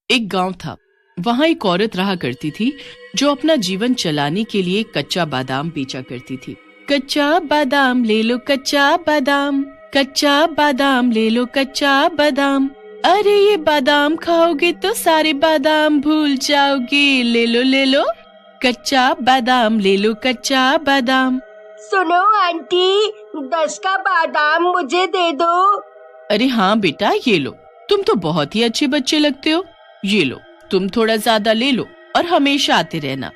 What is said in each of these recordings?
एक गांव था। वहां एक औरत रहा करती थी जो अपना जीवन चलाने के लिए कच्चा बादाम बेचा करती थी। कच्चा बादाम ले लो, कच्चा बादाम, कच्चा बादाम ले लो, कच्चा बादाम। अरे ये बादाम खाओगे तो सारे बादाम भूल जाओगे। ले लो ले लो, कच्चा बादाम ले लो, कच्चा बादाम। सुनो आंटी, 10 का बादाम मुझे दे दो। अरे हाँ बेटा, ये लो, तुम तो बहुत ही अच्छे बच्चे लगते हो। ये लो, तुम थोड़ा ज्यादा ले लो और हमेशा आते रहना।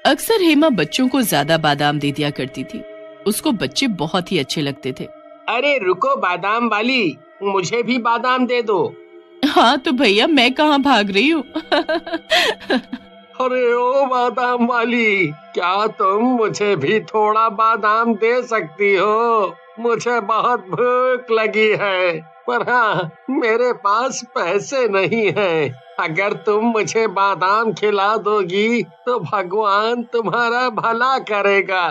अक्सर हेमा बच्चों को ज्यादा बादाम दे दिया करती थी। उसको बच्चे बहुत ही अच्छे लगते थे। अरे रुको बादाम वाली, मुझे भी बादाम दे दो। हाँ तो भैया, मैं कहाँ भाग रही हूँ। अरे ओ बादाम वाली, क्या तुम मुझे भी थोड़ा बादाम दे सकती हो? मुझे बहुत भूख लगी है, पर हाँ, मेरे पास पैसे नहीं हैं। अगर तुम मुझे बादाम खिला दोगी तो भगवान तुम्हारा भला करेगा।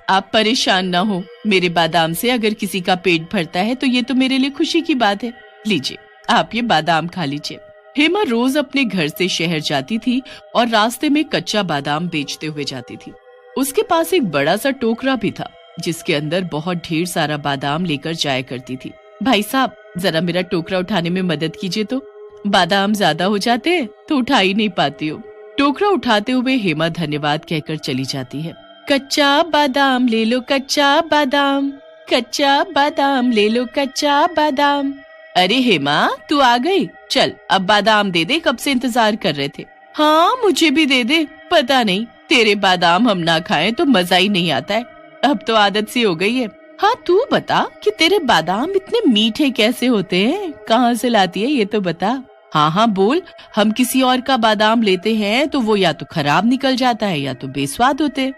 आप परेशान ना हो, मेरे बादाम से अगर किसी का पेट भरता है तो ये तो मेरे लिए खुशी की बात है। लीजिए, आप ये बादाम खा लीजिए। हेमा रोज अपने घर से शहर जाती थी और रास्ते में कच्चा बादाम बेचते हुए जाती थी। उसके पास एक बड़ा सा टोकरा भी था जिसके अंदर बहुत ढेर सारा बादाम लेकर जाया करती थी। भाई साहब, जरा मेरा टोकरा उठाने में मदद कीजिए तो, बादाम ज्यादा हो जाते हैं तो उठा ही नहीं पाती हूँ। टोकरा उठाते हुए हेमा धन्यवाद कहकर चली जाती है। कच्चा बादाम ले लो, कच्चा बादाम, कच्चा बादाम ले लो, कच्चा बादाम। अरे हेमा, तू आ गई? चल अब बादाम दे दे, कब से इंतजार कर रहे थे। हाँ मुझे भी दे दे, पता नहीं तेरे बादाम हम ना खाएं तो मजा ही नहीं आता है। अब तो आदत सी हो गई है। हाँ तू बता कि तेरे बादाम इतने मीठे कैसे होते हैं, कहाँ से लाती है ये तो बता। हाँ हाँ बोल, हम किसी और का बादाम लेते हैं तो वो या तो खराब निकल जाता है या तो बेस्वाद होते।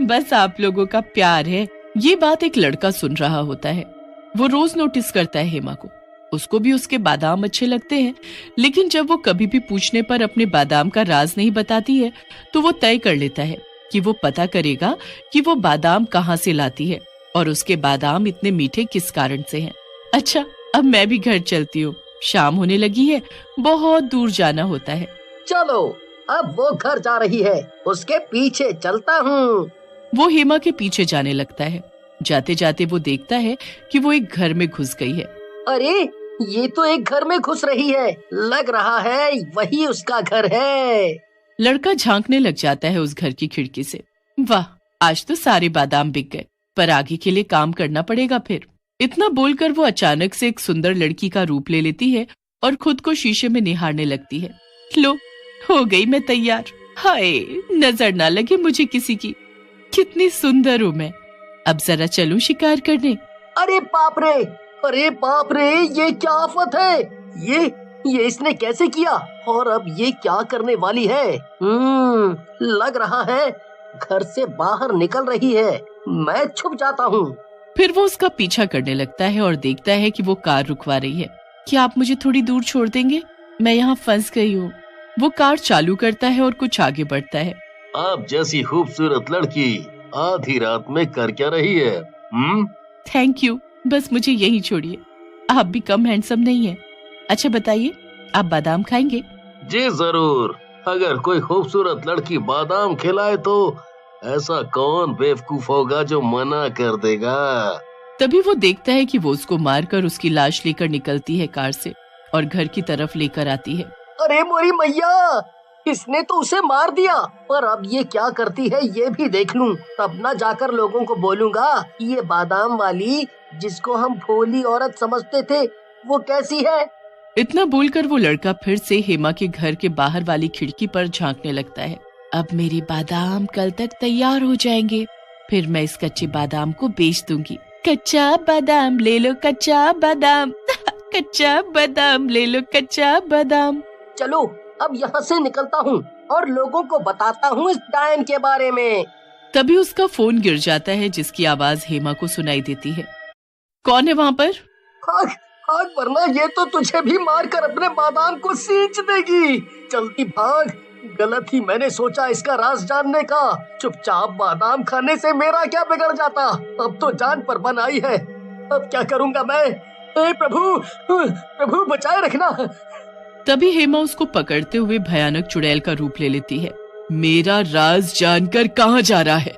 बस आप लोगों का प्यार है। ये बात एक लड़का सुन रहा होता है। वो रोज नोटिस करता है हेमा को। उसको भी उसके बादाम अच्छे लगते हैं, लेकिन जब वो कभी भी पूछने पर अपने बादाम का राज नहीं बताती है तो वो तय कर लेता है कि वो पता करेगा कि वो बादाम कहाँ से लाती है और उसके बादाम इतने मीठे किस कारण से हैं। अच्छा, अब मैं भी घर चलती हूँ, शाम होने लगी है, बहुत दूर जाना होता है। चलो, अब वो घर जा रही है, उसके पीछे चलता हूँ। वो हेमा के पीछे जाने लगता है। जाते जाते वो देखता है कि वो एक घर में घुस गई है। अरे ये तो एक घर में घुस रही है, लग रहा है वही उसका घर है। लड़का झांकने लग जाता है उस घर की खिड़की से। वाह, आज तो सारे बादाम बिक गए, पर आगे के लिए काम करना पड़ेगा फिर। इतना बोलकर वो अचानक से एक सुंदर लड़की का रूप ले लेती है और खुद को शीशे में निहारने लगती है। लो, हो गई मैं तैयार। हाय, नजर ना लगे मुझे किसी की, कितनी सुंदर हूँ मैं। अब जरा चलूं शिकार करने। अरे बाप रे, अरे बाप रे, ये क्या आफत है? ये इसने कैसे किया? और अब ये क्या करने वाली है? लग रहा है घर से बाहर निकल रही है। मैं छुप जाता हूँ। फिर वो उसका पीछा करने लगता है और देखता है कि वो कार रुकवा रही है। क्या आप मुझे थोड़ी दूर छोड़ देंगे? मैं यहाँ फंस गई हूँ। वो कार चालू करता है और कुछ आगे बढ़ता है। आप जैसी खूबसूरत लड़की आधी रात में कर क्या रही है? थैंक यू, बस मुझे यही छोड़िए, आप भी कम हैंडसम नहीं है। अच्छा बताइए, आप बादाम खाएंगे? जी जरूर, अगर कोई खूबसूरत लड़की बादाम खिलाए तो ऐसा कौन बेवकूफ होगा जो मना कर देगा। तभी वो देखता है कि वो उसको मारकर उसकी लाश लेकर निकलती है कार से और घर की तरफ लेकर आती है। अरे मोरी मैया, इसने तो उसे मार दिया, पर अब ये क्या करती है ये भी देख लूं, तब ना जाकर लोगों को बोलूंगा ये बादाम वाली जिसको हम भोली औरत समझते थे वो कैसी है। इतना बोलकर वो लड़का फिर से हेमा के घर के बाहर वाली खिड़की पर झांकने लगता है। अब मेरे बादाम कल तक तैयार हो जाएंगे, फिर मैं इस कच्चे बादाम को बेच दूंगी। कच्चा बादाम ले लो, कच्चा बादाम, कच्चा बादाम ले लो, कच्चा बादाम। चलो अब यहाँ से निकलता हूँ और लोगों को बताता हूँ इस डायन के बारे में। तभी उसका फोन गिर जाता है जिसकी आवाज हेमा को सुनाई देती है। कौन है वहाँ पर? भाग वरना ये तो तुझे भी मारकर अपने बादाम को सींच देगी। जल्दी भाग, गलत ही मैंने सोचा इसका राज जानने का। चुपचाप बादाम खाने से मेरा क्या बिगड़ जाता, अब तो जान पर बन आई है। अब क्या करूँगा मैं? प्रभु बचाए रखना। तभी हेमा उसको पकड़ते हुए भयानक चुड़ैल का रूप ले लेती है। मेरा राज जानकर कहाँ जा रहा है?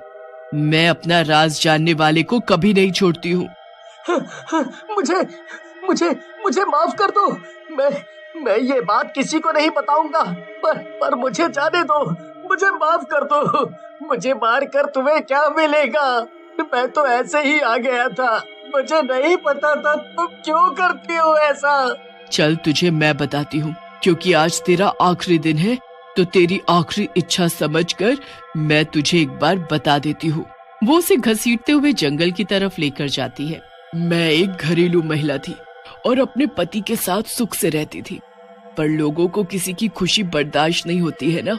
मैं अपना राज जानने वाले को कभी नहीं छोड़ती हूँ। मुझे मुझे मुझे माफ कर दो। मैं ये बात किसी को नहीं बताऊंगा, पर मुझे जाने दो। मुझे माफ कर दो। मुझे मार कर तुम्हें क्या मिलेगा? मैं तो ऐसे ही आ गया था, मुझे नहीं पता था तुम क्यों करती हो ऐसा। चल तुझे मैं बताती हूँ, क्योंकि आज तेरा आखिरी दिन है, तो तेरी आखिरी इच्छा समझकर मैं तुझे एक बार बता देती हूँ। वो उसे घसीटते हुए जंगल की तरफ लेकर जाती है। मैं एक घरेलू महिला थी और अपने पति के साथ सुख से रहती थी, पर लोगों को किसी की खुशी बर्दाश्त नहीं होती है ना।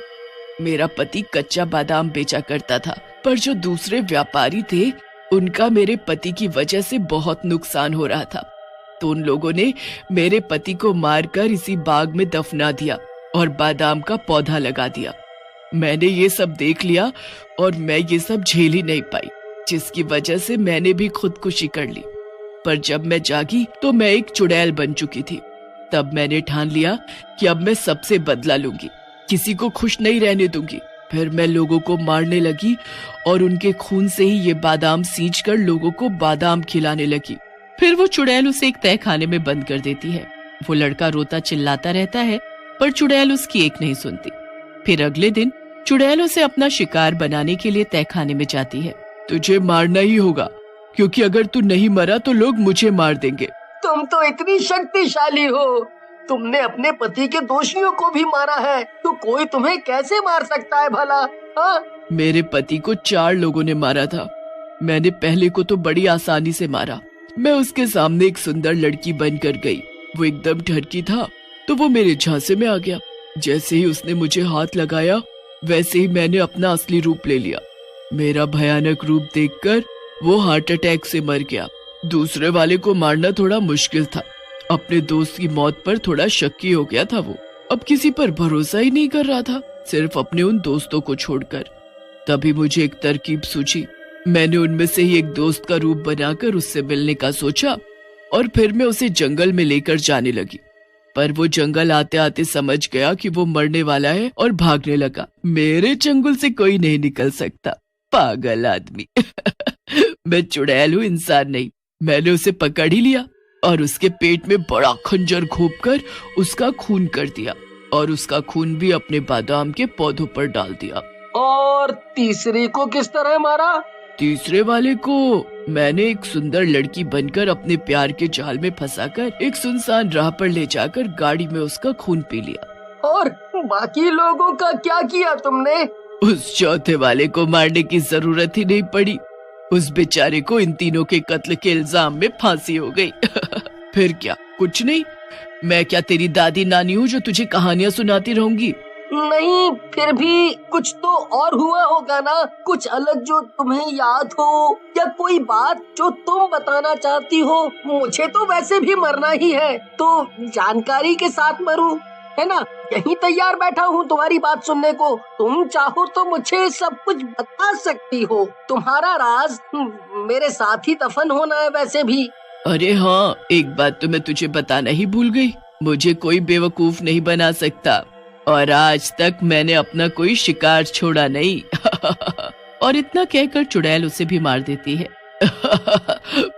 मेरा पति कच्चा बादाम बेचा करता था, पर जो दूसरे व्यापारी थे उनका मेरे पति की वजह से बहुत नुकसान हो रहा था, तो उन लोगों ने मेरे पति को मारकर इसी बाग में दफना दिया और बादाम का पौधा लगा दिया। मैंने ये सब देख लिया और मैं ये सब झेल ही नहीं पाई, जिसकी वजह से मैंने भी खुदकुशी कर ली। पर जब मैं जागी तो मैं एक चुड़ैल बन चुकी थी। तब मैंने ठान लिया कि अब मैं सबसे बदला लूंगी, किसी को खुश नहीं रहने दूंगी। फिर मैं लोगों को मारने लगी और उनके खून से ही ये बादाम सींचकर लोगों को बादाम खिलाने लगी। फिर वो चुड़ैल उसे एक तहखाने में बंद कर देती है। वो लड़का रोता चिल्लाता रहता है, पर चुड़ैल उसकी एक नहीं सुनती। फिर अगले दिन चुड़ैल उसे अपना शिकार बनाने के लिए तहखाने में जाती है। तुझे मारना ही होगा, क्योंकि अगर तू नहीं मरा तो लोग मुझे मार देंगे। तुम तो इतनी शक्तिशाली हो, तुमने अपने पति के दोषियों को भी मारा है, तो कोई तुम्हें कैसे मार सकता है भला? हाँ? मेरे पति को 4 लोगों ने मारा था। मैंने पहले को तो बड़ी आसानी से मारा। मैं उसके सामने एक सुंदर लड़की बनकर गई। वो एकदम ठरकी था, तो वो मेरे झांसे में आ गया। जैसे ही उसने मुझे हाथ लगाया, वैसे ही मैंने अपना असली रूप ले लिया। मेरा भयानक रूप देखकर वो हार्ट अटैक से मर गया। दूसरे वाले को मारना थोड़ा मुश्किल था। अपने दोस्त की मौत पर थोड़ा शक्की हो गया था वो। अब किसी पर भरोसा ही नहीं कर रहा था, सिर्फ अपने उन दोस्तों को छोड़कर। तभी मुझे एक तरकीब सूझी। मैंने उनमें से ही एक दोस्त का रूप बनाकर उससे मिलने का सोचा और फिर मैं उसे जंगल में लेकर जाने लगी। पर वो जंगल आते आते समझ गया कि वो मरने वाला है और भागने लगा। मेरे चंगुल से कोई नहीं निकल सकता, पागल आदमी। मैं चुड़ैल हूँ, इंसान नहीं। मैंने उसे पकड़ ही लिया और उसके पेट में बड़ा खंजर घोंपकर उसका खून कर दिया और उसका खून भी अपने बादाम के पौधों पर डाल दिया। और तीसरे को किस तरह मारा? तीसरे वाले को मैंने एक सुंदर लड़की बनकर अपने प्यार के जाल में फंसाकर एक सुनसान राह पर ले जाकर गाड़ी में उसका खून पी लिया। और बाकी लोगों का क्या किया तुमने? उस चौथे वाले को मारने की जरूरत ही नहीं पड़ी। उस बेचारे को इन तीनों के कत्ल के इल्जाम में फांसी हो गई। फिर क्या? कुछ नहीं। मैं क्या तेरी दादी नानी हूँ जो तुझे कहानियाँ सुनाती रहूंगी? नहीं, फिर भी कुछ तो और हुआ होगा ना, कुछ अलग जो तुम्हें याद हो, या कोई बात जो तुम बताना चाहती हो। मुझे तो वैसे भी मरना ही है, तो जानकारी के साथ मरूं, है ना? यहीं तैयार बैठा हूँ तुम्हारी बात सुनने को। तुम चाहो तो मुझे सब कुछ बता सकती हो। तुम्हारा राज मेरे साथ ही दफन होना है वैसे भी। अरे हाँ, एक बात तो मैं तुझे बताना ही भूल गई। मुझे कोई बेवकूफ नहीं बना सकता और आज तक मैंने अपना कोई शिकार छोड़ा नहीं। और इतना कहकर चुड़ैल उसे भी मार देती है।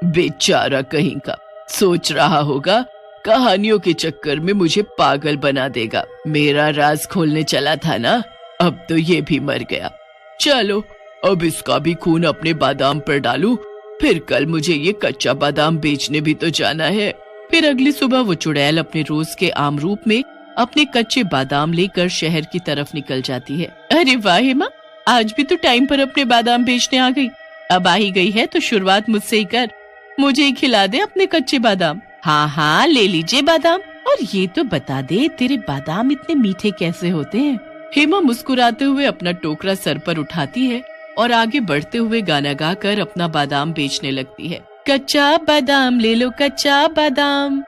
बेचारा कहीं का, सोच रहा होगा कहानियों के चक्कर में मुझे पागल बना देगा। मेरा राज खोलने चला था ना, अब तो ये भी मर गया। चलो अब इसका भी खून अपने बादाम पर डालूं, फिर कल मुझे ये कच्चा बादाम बेचने भी तो जाना है। फिर अगली सुबह वो चुड़ैल अपने रोज के आम रूप में अपने कच्चे बादाम लेकर शहर की तरफ निकल जाती है। अरे वाह हेमा, आज भी तो टाइम पर अपने बादाम बेचने आ गई। अब आ ही गई है तो शुरुआत मुझसे ही कर। मुझे ही खिला दे अपने कच्चे बादाम। हाँ हाँ, ले लीजिए बादाम। और ये तो बता दे, तेरे बादाम इतने मीठे कैसे होते हैं? हेमा मुस्कुराते हुए अपना टोकरा सर पर उठाती है और आगे बढ़ते हुए गाना गाकर अपना बादाम बेचने लगती है। कच्चा बादाम ले लो, कच्चा बादाम।